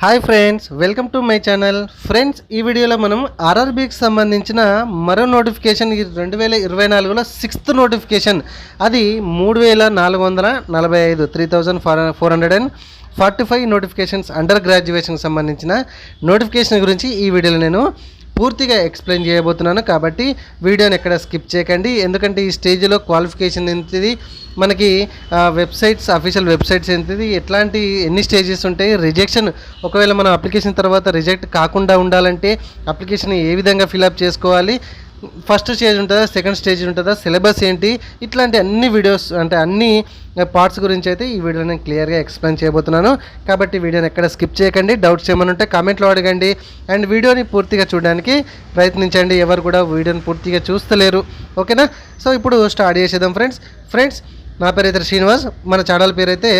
Hi friends, welcome to my channel. Friends, ఈ వీడియోలో మనం ఆర్ఆర్బీకి సంబంధించిన మరో నోటిఫికేషన్ 2024లో 6th నోటిఫికేషన్, అది 3445 3445 నోటిఫికేషన్స్ అండర్ గ్రాడ్యుయేషన్కి సంబంధించిన నోటిఫికేషన్ గురించి ఈ వీడియోలో నేను పూర్తిగా ఎక్స్ప్లెయిన్ చేయబోతున్నాను. కాబట్టి వీడియోని ఎక్కడ స్కిప్ చేయకండి, ఎందుకంటే ఈ స్టేజ్లో క్వాలిఫికేషన్ ఎంతది, మనకి వెబ్సైట్స్, అఫీషియల్ వెబ్సైట్స్ ఎంతది, ఎన్ని స్టేజెస్ ఉంటాయి, రిజెక్షన్ ఒకవేళ మనం అప్లికేషన్ తర్వాత రిజెక్ట్ కాకుండా ఉండాలంటే అప్లికేషన్ ఏ విధంగా ఫిలప్ చేసుకోవాలి, ఫస్ట్ స్టేజ్ ఉంటుందా, సెకండ్ స్టేజ్ ఉంటుందా, సిలబస్ ఏంటి, ఇట్లాంటి అన్ని వీడియోస్ అంటే అన్ని పార్ట్స్ గురించి అయితే ఈ వీడియోని నేను క్లియర్గా ఎక్స్ప్లెయిన్ చేయబోతున్నాను. కాబట్టి వీడియోని ఎక్కడ స్కిప్ చేయకండి, డౌట్స్ ఏమైనా ఉంటే కామెంట్లో అడగండి అండ్ వీడియోని పూర్తిగా చూడడానికి ప్రయత్నించండి. ఎవరు కూడా వీడియోని పూర్తిగా చూస్తలేరు, ఓకేనా? సో ఇప్పుడు స్టార్ట్ చేసేద్దాం ఫ్రెండ్స్. నా పేరు అయితే శ్రీనివాస్, మన ఛానల్ పేరు అయితే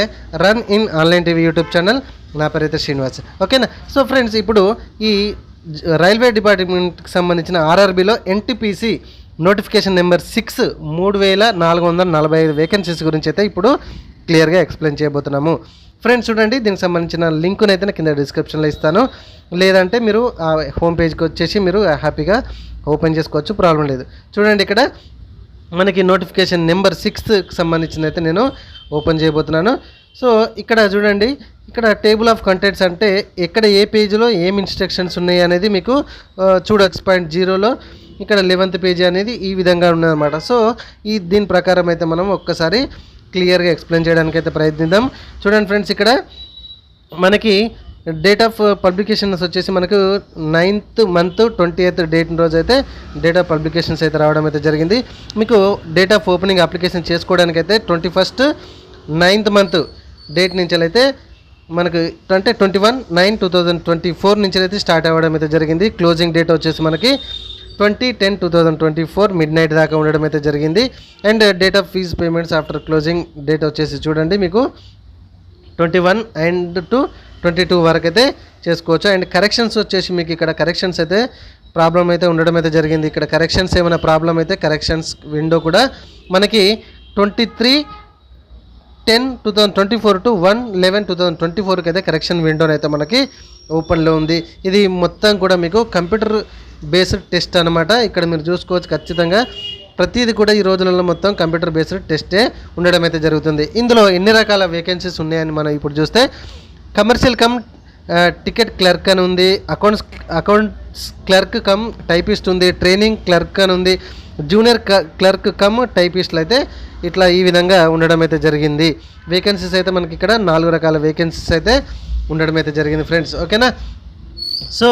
run in online TV YouTube channel. నా పేరు అయితే శ్రీనివాస్, ఓకేనా? సో ఫ్రెండ్స్, ఇప్పుడు ఈ రైల్వే డిపార్ట్మెంట్కి సంబంధించిన ఆర్ఆర్బీలో ఎన్టీపీసీ నోటిఫికేషన్ నెంబర్ 6 3445 వేకెన్సీస్ గురించి అయితే ఇప్పుడు క్లియర్గా ఎక్స్ప్లెయిన్ చేయబోతున్నాము. ఫ్రెండ్స్ చూడండి, దీనికి సంబంధించిన లింకుని అయితే కింద డిస్క్రిప్షన్లో ఇస్తాను, లేదంటే మీరు ఆ హోమ్ పేజ్కి వచ్చేసి మీరు హ్యాపీగా ఓపెన్ చేసుకోవచ్చు, ప్రాబ్లం లేదు. చూడండి, ఇక్కడ మనకి నోటిఫికేషన్ నెంబర్ 6కి సంబంధించిన అయితే నేను ఓపెన్ చేయబోతున్నాను. సో ఇక్కడ చూడండి, ఇక్కడ టేబుల్ ఆఫ్ కంటెంట్స్ అంటే ఎక్కడ ఏ పేజీలో ఏం ఇన్స్ట్రక్షన్స్ ఉన్నాయి అనేది మీకు చూడొచ్చు. 6.0లో ఇక్కడ 11th పేజీ అనేది ఈ విధంగా ఉన్నదన్నమాట. సో దీని ప్రకారం అయితే మనం ఒక్కసారి క్లియర్గా ఎక్స్ప్లెయిన్ చేయడానికి అయితే ప్రయత్నిద్దాం. చూడండి ఫ్రెండ్స్, ఇక్కడ మనకి డేట్ ఆఫ్ పబ్లికేషన్స్ వచ్చేసి మనకు 9th month 28th డేట్ రోజు అయితే డేట్ ఆఫ్ పబ్లికేషన్స్ అయితే రావడం అయితే జరిగింది. మీకు డేట్ ఆఫ్ ఓపెనింగ్ అప్లికేషన్ చేసుకోవడానికి అయితే 21st 9th month డేట్ నుంచి అయితే మనకు అంటే 21/9/2024 నుంచి అయితే స్టార్ట్ అవ్వడం అయితే జరిగింది. క్లోజింగ్ డేట్ వచ్చేసి మనకి 20/10/2024 midnight దాకా ఉండడం అయితే జరిగింది. And date of fees payments after closing date వచ్చేసి చూడండి, మీకు 21 and to 22 వరకు అయితే చేసుకోవచ్చు. అండ్ కరెక్షన్స్ వచ్చేసి మీకు ఇక్కడ కరెక్షన్స్ అయితే ప్రాబ్లం అయితే ఉండడం అయితే జరిగింది. ఇక్కడ కరెక్షన్స్ ఏమైనా ప్రాబ్లం అయితే కరెక్షన్స్ విండో కూడా మనకి 23/10/2024 to 1/11/2024 అయితే కరెక్షన్ విండోని అయితే మనకి ఓపెన్లో ఉంది. ఇది మొత్తం కూడా మీకు కంప్యూటర్ బేస్డ్ టెస్ట్ అనమాట. ఇక్కడ మీరు చూసుకోవచ్చు, ఖచ్చితంగా ప్రతిదీ కూడా ఈ రోజులలో మొత్తం కంప్యూటర్ బేస్డ్ టెస్టే ఉండడం అయితే జరుగుతుంది. ఇందులో ఎన్ని రకాల వేకెన్సీస్ ఉన్నాయని మనం ఇప్పుడు చూస్తే, కమర్షియల్ కమ్ టికెట్ క్లర్క్ అని ఉంది, అకౌంట్స్ క్లర్క్ కమ్ టైపిస్ట్ ఉంది, ట్రైనింగ్ క్లర్క్ అని ఉంది, జూనియర్ క్లర్క్ కమ్ టైపిస్టులు అయితే ఇట్లా ఈ విధంగా ఉండడం అయితే జరిగింది. వేకెన్సీస్ అయితే మనకి ఇక్కడ 4 రకాల వేకెన్సీస్ అయితే ఉండడం అయితే జరిగింది ఫ్రెండ్స్, ఓకేనా? సో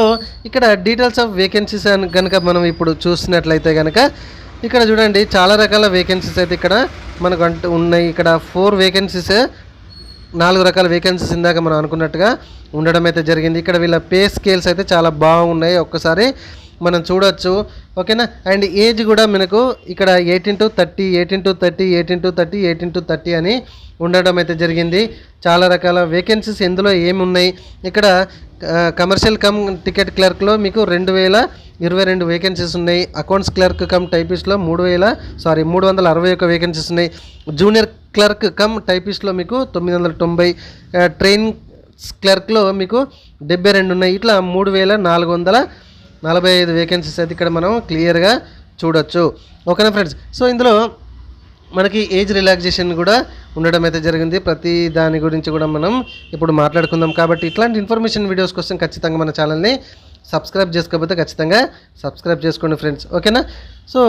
ఇక్కడ డీటెయిల్స్ ఆఫ్ వేకెన్సీస్ అని కనుక మనం ఇప్పుడు చూసినట్లయితే కనుక ఇక్కడ చూడండి, చాలా రకాల వేకెన్సీస్ అయితే ఇక్కడ మనకు ఉన్నాయి. ఇక్కడ 4 వేకెన్సీస్, 4 రకాల వేకెన్సీస్ ఇందాక మనం అనుకున్నట్టుగా ఉండడం అయితే జరిగింది. ఇక్కడ వీళ్ళ పే స్కేల్స్ అయితే చాలా బాగున్నాయి, ఒక్కసారి మనం చూడొచ్చు, ఓకేనా? అండ్ ఏజ్ కూడా మనకు ఇక్కడ 18 to 30, 18 to 30, 18 to 30, 18 to 30 అని ఉండడం అయితే జరిగింది. చాలా రకాల వేకెన్సీస్ ఎందులో ఏమి ఉన్నాయి, ఇక్కడ కమర్షియల్ కమ్ టికెట్ క్లర్క్లో మీకు 2022 వేకెన్సీస్ ఉన్నాయి. అకౌంట్స్ క్లర్క్ కమ్ టైపిస్ట్లో 361 వేకెన్సీస్ ఉన్నాయి. జూనియర్ క్లర్క్ కమ్ టైపిస్ట్లో మీకు 990, ట్రైనింగ్ క్లర్క్లో మీకు 72 ఉన్నాయి. ఇట్లా 3445 వేకెన్సీస్ అయితే ఇక్కడ మనం క్లియర్గా చూడొచ్చు, ఓకేనా ఫ్రెండ్స్? సో ఇందులో మనకి ఏజ్ రిలాక్సేషన్ కూడా ఉండడం అయితే జరిగింది. ప్రతి దాని గురించి కూడా మనం ఇప్పుడు మాట్లాడుకుందాం. కాబట్టి ఇట్లాంటి ఇన్ఫర్మేషన్ వీడియోస్ కోసం ఖచ్చితంగా మన ఛానల్ని సబ్స్క్రైబ్ చేసుకోకపోతే ఖచ్చితంగా సబ్స్క్రైబ్ చేసుకోండి ఫ్రెండ్స్, ఓకేనా? సో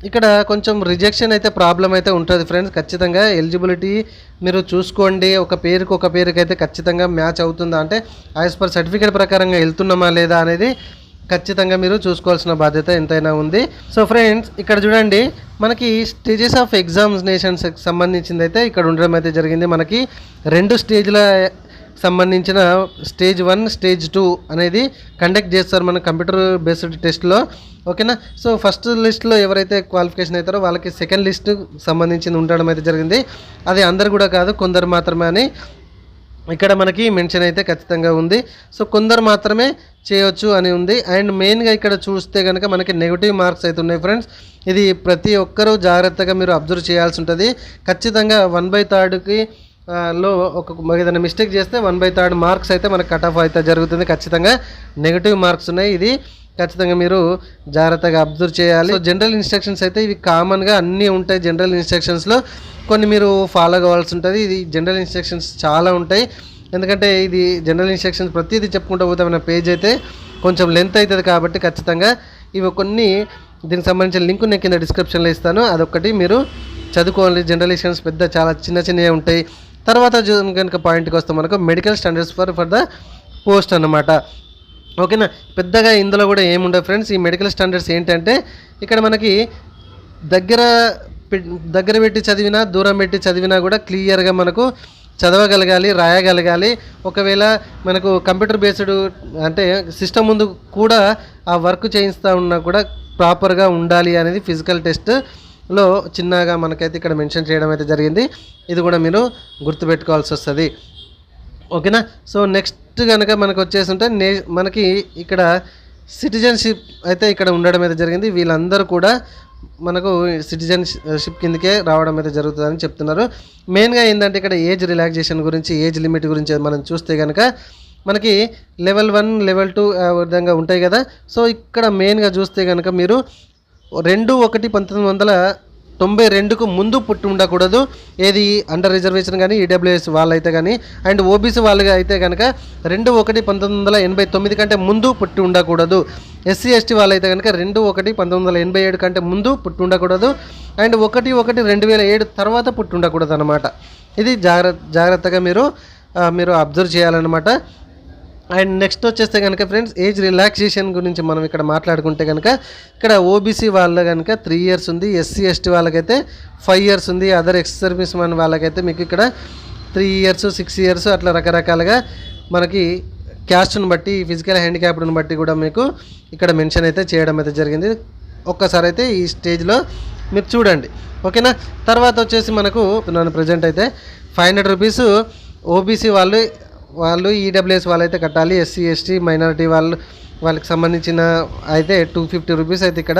ఇక్కడ కొంచెం రిజెక్షన్ అయితే ప్రాబ్లం అయితే ఉంటుంది ఫ్రెండ్స్. ఖచ్చితంగా ఎలిజిబిలిటీ మీరు చూసుకోండి, ఒక పేరుకి అయితే ఖచ్చితంగా మ్యాచ్ అవుతుందా అంటే యాజ్ పర్ సర్టిఫికేట్ ప్రకారంగా వెళ్తున్నామా లేదా అనేది ఖచ్చితంగా మీరు చూసుకోవాల్సిన బాధ్యత ఎంతైనా ఉంది. సో ఫ్రెండ్స్, ఇక్కడ చూడండి, మనకి స్టేజెస్ ఆఫ్ ఎగ్జామినేషన్స్కి సంబంధించింది అయితే ఇక్కడ ఉండడం అయితే జరిగింది. మనకి 2 స్టేజ్ల సంబంధించిన స్టేజ్ 1, స్టేజ్ 2 అనేది కండక్ట్ చేస్తారు మన కంప్యూటర్ బేస్డ్ టెస్ట్లో, ఓకేనా? సో ఫస్ట్ లిస్ట్లో ఎవరైతే క్వాలిఫికేషన్ అవుతారో వాళ్ళకి సెకండ్ లిస్ట్ సంబంధించింది ఉండడం అయితే జరిగింది. అది అందరు కూడా కాదు, కొందరు మాత్రమే అని ఇక్కడ మనకి మెన్షన్ అయితే ఖచ్చితంగా ఉంది. సో కొందరు మాత్రమే చేయొచ్చు అని ఉంది. అండ్ మెయిన్గా ఇక్కడ చూస్తే కనుక మనకి నెగిటివ్ మార్క్స్ అయితే ఉన్నాయి ఫ్రెండ్స్. ఇది ప్రతి ఒక్కరూ జాగ్రత్తగా మీరు అబ్జర్వ్ చేయాల్సి ఉంటుంది. ఖచ్చితంగా 1/3కి లో ఏదైనా మిస్టేక్ చేస్తే 1/3 మార్క్స్ అయితే మనకు కట్ ఆఫ్ అయితే జరుగుతుంది. ఖచ్చితంగా నెగిటివ్ మార్క్స్ ఉన్నాయి. ఇది ఖచ్చితంగా మీరు జాగ్రత్తగా అబ్జర్వ్ చేయాలి. సో జనరల్ ఇన్స్ట్రక్షన్స్ అయితే ఇవి కామన్గా అన్నీ ఉంటాయి. జనరల్ ఇన్స్ట్రక్షన్స్లో కొన్ని మీరు ఫాలో కావాల్సి ఉంటుంది. ఇది జనరల్ ఇన్స్ట్రక్షన్స్ చాలా ఉంటాయి. ఎందుకంటే ఇది జనరల్ ఇన్స్ట్రక్షన్స్ ప్రతిదీ చెప్పుకుంటూ పోతే మన పేజ్ అయితే కొంచెం లెంత్ అవుతుంది. కాబట్టి ఖచ్చితంగా ఇవి కొన్ని దీనికి సంబంధించిన లింక్ నేను కింద డిస్క్రిప్షన్లో ఇస్తాను. అదొకటి మీరు చదువుకోవాలి. జనరల్ ఇన్స్ట్రక్షన్స్ పెద్ద చాలా చిన్నవి ఉంటాయి. తర్వాత కనుక పాయింట్కి వస్తాం మనకు medical standards for the post అన్నమాట. ఓకేనా, పెద్దగా ఇందులో కూడా ఏముండవు ఫ్రెండ్స్. ఈ మెడికల్ స్టాండర్డ్స్ ఏంటంటే ఇక్కడ మనకి దగ్గర పెట్టి చదివినా దూరం పెట్టి చదివినా కూడా క్లియర్గా మనకు చదవగలగాలి, రాయగలగాలి. ఒకవేళ మనకు కంప్యూటర్ బేస్డ్ అంటే సిస్టమ్ ముందు కూడా ఆ వర్క్ చేయిస్తూ ఉన్నా కూడా ప్రాపర్గా ఉండాలి అనేది ఫిజికల్ టెస్ట్లో చిన్నగా మనకైతే ఇక్కడ మెన్షన్ చేయడం అయితే జరిగింది. ఇది కూడా మీరు గుర్తుపెట్టుకోవాల్సి వస్తుంది. ఓకేనా. సో నెక్స్ట్ కనుక మనకు వచ్చేసి ఉంటే మనకి ఇక్కడ సిటిజన్షిప్ అయితే ఇక్కడ ఉండడం అయితే జరిగింది. వీళ్ళందరూ కూడా మనకు సిటిజన్షిప్ కిందకే రావడం అయితే జరుగుతుందని చెప్తున్నారు. మెయిన్గా ఏంటంటే ఇక్కడ ఏజ్ రిలాక్సేషన్ గురించి, ఏజ్ లిమిట్ గురించి మనం చూస్తే కనుక మనకి లెవెల్ 1, లెవెల్ 2 విధంగా ఉంటాయి కదా. సో ఇక్కడ మెయిన్గా చూస్తే కనుక మీరు 2/1/1992కు ముందు పుట్టి ఉండకూడదు. ఏది అండర్ రిజర్వేషన్ కానీ ఈడబ్ల్యూఎస్ వాళ్ళైతే కానీ అండ్ ఓబీసీ వాళ్ళగా అయితే కనుక 2/1/1989 కంటే ముందు పుట్టి ఉండకూడదు. ఎస్సీ ఎస్టీ వాళ్ళైతే కనుక 2/1/1987 కంటే ముందు పుట్టి ఉండకూడదు. అండ్ 1/1/2007 తర్వాత పుట్టి ఉండకూడదు అనమాట. ఇది జాగ్రత్తగా మీరు అబ్జర్వ్ చేయాలన్నమాట. అండ్ నెక్స్ట్ వచ్చేస్తే కనుక ఫ్రెండ్స్ ఏజ్ రిలాక్సేషన్ గురించి మనం ఇక్కడ మాట్లాడుకుంటే కనుక ఇక్కడ ఓబీసీ వాళ్ళ కనుక 3 years ఉంది. ఎస్సీ ఎస్టీ వాళ్ళకైతే 5 years ఉంది. అదర్ ఎక్స్ సర్వీస్ మ్యాన్ వాళ్ళకైతే మీకు ఇక్కడ 3 years, 6 years అట్లా రకరకాలుగా మనకి క్యాస్ట్ను బట్టి, ఫిజికల్ హ్యాండిక్యాప్డ్ని బట్టి కూడా మీకు ఇక్కడ మెన్షన్ అయితే చేయడం అయితే జరిగింది. ఒక్కసారి అయితే ఈ స్టేజ్లో మీరు చూడండి. ఓకేనా. తర్వాత వచ్చేసి మనకు ప్రజెంట్ అయితే 500 రూపీస్ ఓబీసీ వాళ్ళు ఈడబ్ల్యూఎస్ వాళ్ళైతే కట్టాలి. ఎస్సీ ఎస్టీ మైనారిటీ వాళ్ళకి సంబంధించిన అయితే 250 రూపీస్ అయితే ఇక్కడ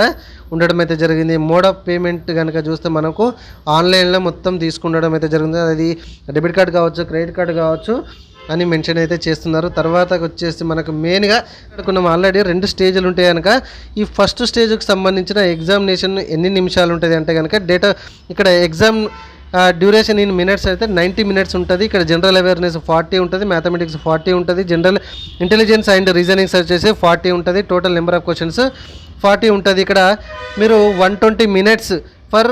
ఉండడం అయితే జరిగింది. మోడ్ ఆఫ్ పేమెంట్ కనుక చూస్తే మనకు ఆన్లైన్లో మొత్తం తీసుకుండడం అయితే జరిగింది. అది డెబిట్ కార్డ్ కావచ్చు, క్రెడిట్ కార్డు కావచ్చు అని మెన్షన్ అయితే చేస్తున్నారు. తర్వాత వచ్చేసి మనకు మెయిన్గా అనుకున్నాం ఆల్రెడీ 2 స్టేజ్లు ఉంటాయి కనుక ఈ ఫస్ట్ స్టేజ్కి సంబంధించిన ఎగ్జామినేషన్ ఎన్ని నిమిషాలు ఉంటుంది అంటే కనుక డేటా ఇక్కడ ఎగ్జామ్ డ్యూరేషన్ ఇన్ మినిట్స్ అయితే 90 minutes ఉంటుంది. ఇక్కడ జనరల్ అవేర్నెస్ 40 ఉంటుంది, మ్యాథమెటిక్స్ 40 ఉంటుంది, జనరల్ ఇంటెలిజెన్స్ అండ్ రీజనింగ్స్ వచ్చేసి 40 ఉంటుంది, టోటల్ నెంబర్ ఆఫ్ క్వశ్చన్స్ 40 ఉంటుంది. ఇక్కడ మీరు 120 minutes ఫర్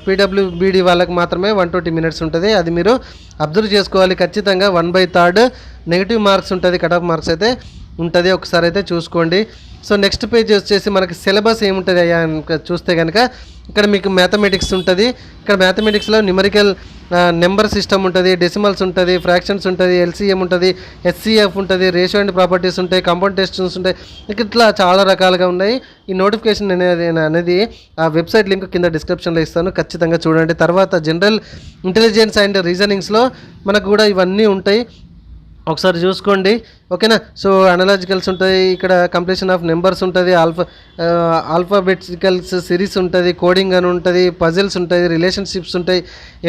పీడబ్ల్యూబీడీ వాళ్ళకి మాత్రమే 120 minutes ఉంటుంది. అది మీరు అబ్జర్వ్ చేసుకోవాలి. ఖచ్చితంగా 1/3 నెగిటివ్ మార్క్స్ ఉంటుంది, కట్ ఆఫ్ మార్క్స్ అయితే ఉంటుంది. ఒకసారి అయితే చూసుకోండి. సో నెక్స్ట్ పేజ్ వచ్చేసి మనకి సిలబస్ ఏముంటుంది అయ్యా చూస్తే కనుక ఇక్కడ మీకు మ్యాథమెటిక్స్ ఉంటుంది. ఇక్కడ మ్యాథమెటిక్స్లో న్యూమరికల్ నెంబర్ సిస్టమ్ ఉంటుంది, డెసిమల్స్ ఉంటుంది, ఫ్రాక్షన్స్ ఉంటుంది, ఎల్సీఎం ఉంటుంది, హెచ్సిఎఫ్ ఉంటుంది, రేషియో అండ్ ప్రాపర్టీస్ ఉంటాయి, కాంపౌండ్ టెస్ట్స్ ఉంటాయి. ఇట్లా చాలా రకాలుగా ఉన్నాయి. ఈ నోటిఫికేషన్ అనేది ఆ వెబ్సైట్ లింక్ కింద డిస్క్రిప్షన్లో ఇస్తాను, ఖచ్చితంగా చూడండి. తర్వాత జనరల్ ఇంటెలిజెన్స్ అండ్ రీజనింగ్స్లో మనకు కూడా ఇవన్నీ ఉంటాయి, ఒకసారి చూసుకోండి. ఓకేనా. సో అనలాజికల్స్ ఉంటాయి, ఇక్కడ కంప్లీషన్ ఆఫ్ నెంబర్స్ ఉంటుంది, ఆల్ఫాబెటికల్స్ సిరీస్ ఉంటుంది, కోడింగ్ అని ఉంటుంది, పజిల్స్ ఉంటాయి, రిలేషన్షిప్స్ ఉంటాయి.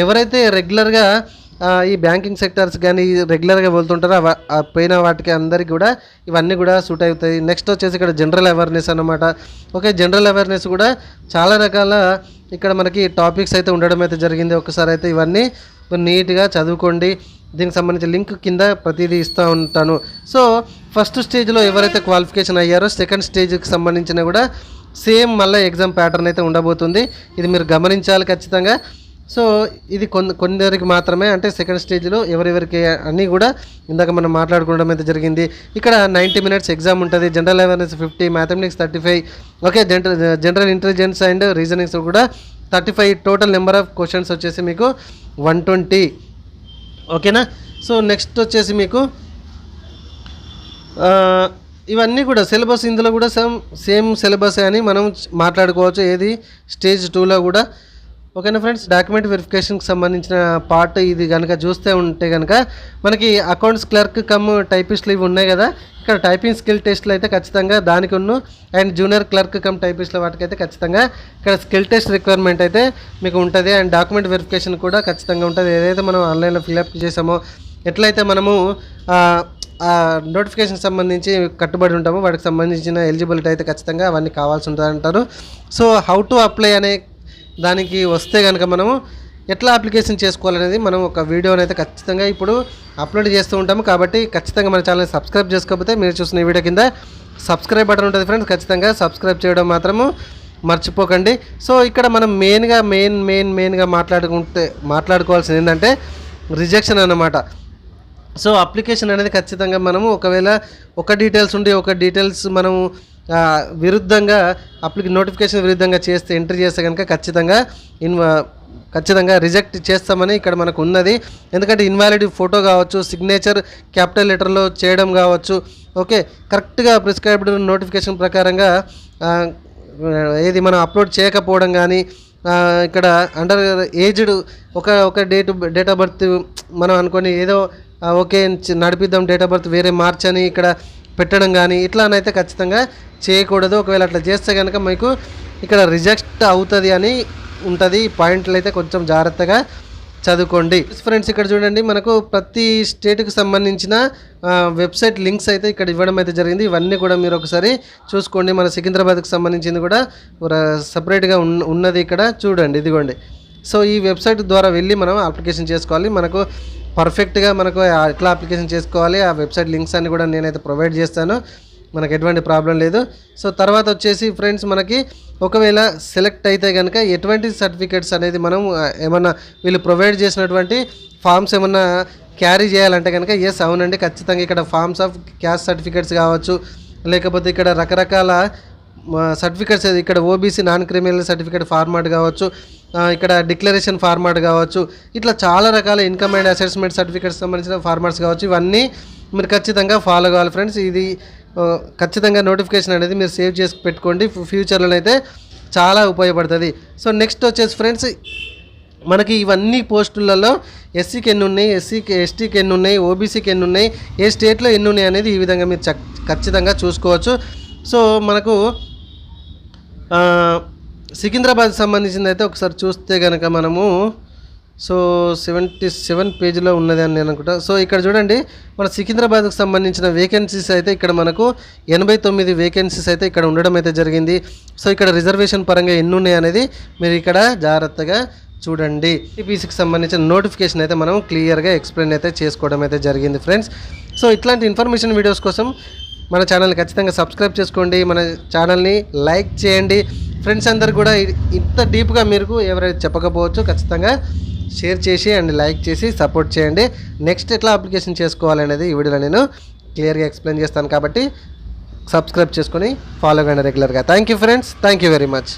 ఎవరైతే రెగ్యులర్గా ఈ బ్యాంకింగ్ సెక్టర్స్ కానీ రెగ్యులర్గా వెళ్తుంటారో పోయిన వాటికి అందరికీ కూడా ఇవన్నీ కూడా సూట్ అవుతాయి. నెక్స్ట్ వచ్చేసి ఇక్కడ జనరల్ అవేర్నెస్ అన్నమాట. ఓకే, జనరల్ అవేర్నెస్ కూడా చాలా రకాల ఇక్కడ మనకి టాపిక్స్ అయితే ఉండడం అయితే జరిగింది. ఒకసారి అయితే ఇవన్నీ నీట్గా చదువుకోండి. దీనికి సంబంధించిన లింక్ కింద ప్రతిదీ ఇస్తూ ఉంటాను. సో ఫస్ట్ స్టేజ్లో ఎవరైతే క్వాలిఫికేషన్ అయ్యారో సెకండ్ స్టేజ్కి సంబంధించిన కూడా సేమ్ మళ్ళీ ఎగ్జామ్ ప్యాటర్న్ అయితే ఉండబోతుంది. ఇది మీరు గమనించాలి ఖచ్చితంగా. సో ఇది కొందరికి మాత్రమే, అంటే సెకండ్ స్టేజ్లో ఎవరెవరికి అన్నీ కూడా ఇందాక మనం మాట్లాడుకోవడం అయితే జరిగింది. ఇక్కడ 90 minutes ఎగ్జామ్ ఉంటుంది, general awareness 50, mathematics 35, okay, general intelligence and reasonings కూడా 35, టోటల్ నెంబర్ ఆఫ్ క్వశ్చన్స్ వచ్చేసి మీకు 120. ఓకేనా. సో నెక్స్ట్ వచ్చేసి మీకు ఇవన్నీ కూడా సిలబస్ ఇందులో కూడా సేమ్ సిలబస్ అని మనం మాట్లాడుకోవచ్చు. ఏది స్టేజ్ 2లో కూడా ఓకేనా ఫ్రెండ్స్, డాక్యుమెంట్ వెరిఫికేషన్కి సంబంధించిన పార్ట్ ఇది కనుక చూస్తే ఉంటే కనుక మనకి అకౌంట్స్ క్లర్క్ కమ్ టైపిస్ట్లు ఇవి ఉన్నాయి కదా, ఇక్కడ టైపింగ్ స్కిల్ టెస్ట్లు అయితే ఖచ్చితంగా దానికి అండ్ జూనియర్ క్లర్క్ కమ్ టైపిస్ట్ల వాటికైతే ఖచ్చితంగా ఇక్కడ స్కిల్ టెస్ట్ రిక్వైర్మెంట్ అయితే మీకు ఉంటుంది. అండ్ డాక్యుమెంట్ వెరిఫికేషన్ కూడా ఖచ్చితంగా ఉంటుంది. ఏదైతే మనం ఆన్లైన్లో ఫిల్అప్ చేసామో, ఎట్లయితే మనము నోటిఫికేషన్ సంబంధించి కట్టుబడి ఉంటామో వాటికి సంబంధించిన ఎలిజిబిలిటీ అయితే ఖచ్చితంగా అవన్నీ కావాల్సి ఉంటుంది అంటారు. సో హౌ టు అప్లై అనే దానికి వస్తే కనుక మనము ఎట్లా అప్లికేషన్ చేసుకోవాలనేది మనం ఒక వీడియోని అయితే ఖచ్చితంగా ఇప్పుడు అప్లోడ్ చేస్తూ ఉంటాము. కాబట్టి ఖచ్చితంగా మన ఛానల్ని సబ్స్క్రైబ్ చేసుకోకపోతే మీరు చూసిన ఈ వీడియో కింద సబ్స్క్రైబ్ బటన్ ఉంటుంది ఫ్రెండ్స్, ఖచ్చితంగా సబ్స్క్రైబ్ చేయడం మాత్రము మర్చిపోకండి. సో ఇక్కడ మనం మెయిన్గా మాట్లాడుకోవాల్సింది ఏంటంటే రిజెక్షన్ అన్నమాట. సో అప్లికేషన్ అనేది ఖచ్చితంగా మనము ఒకవేళ ఒక డీటెయిల్స్ ఉండి ఒక డీటెయిల్స్ మనము విరుద్ధంగా నోటిఫికేషన్ విరుద్ధంగా ఎంట్రీ చేస్తే కనుక ఖచ్చితంగా రిజెక్ట్ చేస్తామని ఇక్కడ మనకు ఉన్నది. ఎందుకంటే ఇన్వాలిడ్ ఫోటో కావచ్చు, సిగ్నేచర్ క్యాపిటల్ లెటర్లో చేయడం కావచ్చు, ఓకే, కరెక్ట్గా ప్రిస్క్రైబ్డ్ నోటిఫికేషన్ ప్రకారంగా ఏది మనం అప్లోడ్ చేయకపోవడం కానీ, ఇక్కడ అండర్ ఏజ్డ్ ఒక డేట్ ఆఫ్ బర్త్ మనం అనుకొని ఏదో ఓకే నడిపిద్దాం డేట్ ఆఫ్ బర్త్ వేరే మార్చని ఇక్కడ పెట్టడం కానీ ఇట్లానైతే ఖచ్చితంగా చేయకూడదు. ఒకవేళ అట్లా చేస్తే కనుక మీకు ఇక్కడ రిజెక్ట్ అవుతుంది అని ఉంటుంది. పాయింట్లు అయితే కొంచెం జాగ్రత్తగా చదువుకోండి ఫ్రెండ్స్. ఇక్కడ చూడండి, మనకు ప్రతి స్టేట్కి సంబంధించిన వెబ్సైట్ లింక్స్ అయితే ఇక్కడ ఇవ్వడం అయితే జరిగింది. ఇవన్నీ కూడా మీరు ఒకసారి చూసుకోండి. మన సికింద్రాబాద్కి సంబంధించింది కూడా సపరేట్గా ఉన్నది ఇక్కడ చూడండి, ఇదిగోండి. సో ఈ వెబ్సైట్ ద్వారా వెళ్ళి మనం అప్లికేషన్ చేసుకోవాలి. మనకు పర్ఫెక్ట్గా మనకు ఎట్లా అప్లికేషన్ చేసుకోవాలి ఆ వెబ్సైట్ లింక్స్ అన్ని కూడా నేనైతే ప్రొవైడ్ చేస్తాను, మనకు ఎటువంటి ప్రాబ్లం లేదు. సో తర్వాత వచ్చేసి ఫ్రెండ్స్, మనకి ఒకవేళ సెలెక్ట్ అయితే కనుక ఎటువంటి సర్టిఫికేట్స్ అనేది మనం ఏమన్నా వీళ్ళు ప్రొవైడ్ చేసినటువంటి ఫామ్స్ ఏమన్నా క్యారీ చేయాలంటే కనుక ఎస్ అవునండి, ఖచ్చితంగా ఇక్కడ ఫామ్స్ ఆఫ్ క్యాస్ట్ సర్టిఫికేట్స్ కావచ్చు, లేకపోతే ఇక్కడ రకరకాల సర్టిఫికేట్స్, ఇక్కడ OBC non criminal certificate format కావచ్చు, ఇక్కడ డిక్లరేషన్ ఫార్మాట్ కావచ్చు, ఇట్లా చాలా రకాల ఇన్కమ్ అండ్ అసెస్మెంట్ సర్టిఫికేట్స్ సంబంధించిన ఫార్మాట్స్ కావచ్చు, ఇవన్నీ మీరు ఖచ్చితంగా ఫాలో కావాలి ఫ్రెండ్స్. ఇది ఖచ్చితంగా నోటిఫికేషన్ అనేది మీరు సేవ్ చేసి పెట్టుకోండి, ఫ్యూచర్లో అయితే చాలా ఉపయోగపడుతుంది. సో నెక్స్ట్ వచ్చేసి ఫ్రెండ్స్, మనకి ఇవన్నీ పోస్టులలో ఎస్సీకి ఎన్ని ఉన్నాయి, ఎస్టీకి ఎన్ని ఉన్నాయి, ఓబీసీకి ఎన్ని ఉన్నాయి, ఏ స్టేట్లో ఎన్ని ఉన్నాయి అనేది ఈ విధంగా మీరు ఖచ్చితంగా చూసుకోవచ్చు. సో మనకు సికింద్రాబాద్కి సంబంధించింది అయితే ఒకసారి చూస్తే కనుక మనము 77 పేజీలో ఉన్నది అని నేను అనుకుంటా. సో ఇక్కడ చూడండి, మన సికింద్రాబాద్కి సంబంధించిన వేకెన్సీస్ అయితే ఇక్కడ మనకు 89 వేకెన్సీస్ అయితే ఇక్కడ ఉండడం అయితే జరిగింది. సో ఇక్కడ రిజర్వేషన్ పరంగా ఎన్ని ఉన్నాయి అనేది మీరు ఇక్కడ జాగ్రత్తగా చూడండి. టీపీసీకి సంబంధించిన నోటిఫికేషన్ అయితే మనం క్లియర్గా ఎక్స్ప్లెయిన్ అయితే చేసుకోవడం అయితే జరిగింది ఫ్రెండ్స్. సో ఇట్లాంటి ఇన్ఫర్మేషన్ వీడియోస్ కోసం మన ఛానల్ని ఖచ్చితంగా సబ్స్క్రైబ్ చేసుకోండి, మన ఛానల్ని లైక్ చేయండి. ఫ్రెండ్స్ అందరు కూడా ఇంత డీప్గా మీరు ఎవరైతే చెప్పకపోవచ్చు, ఖచ్చితంగా షేర్ చేసి అండ్ లైక్ చేసి సపోర్ట్ చేయండి. నెక్స్ట్ ఎట్లా అప్లికేషన్ చేసుకోవాలనేది ఈ వీడియోలో నేను క్లియర్గా ఎక్స్ప్లెయిన్ చేస్తాను. కాబట్టి సబ్స్క్రైబ్ చేసుకొని ఫాలో కండి రెగ్యులర్గా. Thank you friends, thank you very much.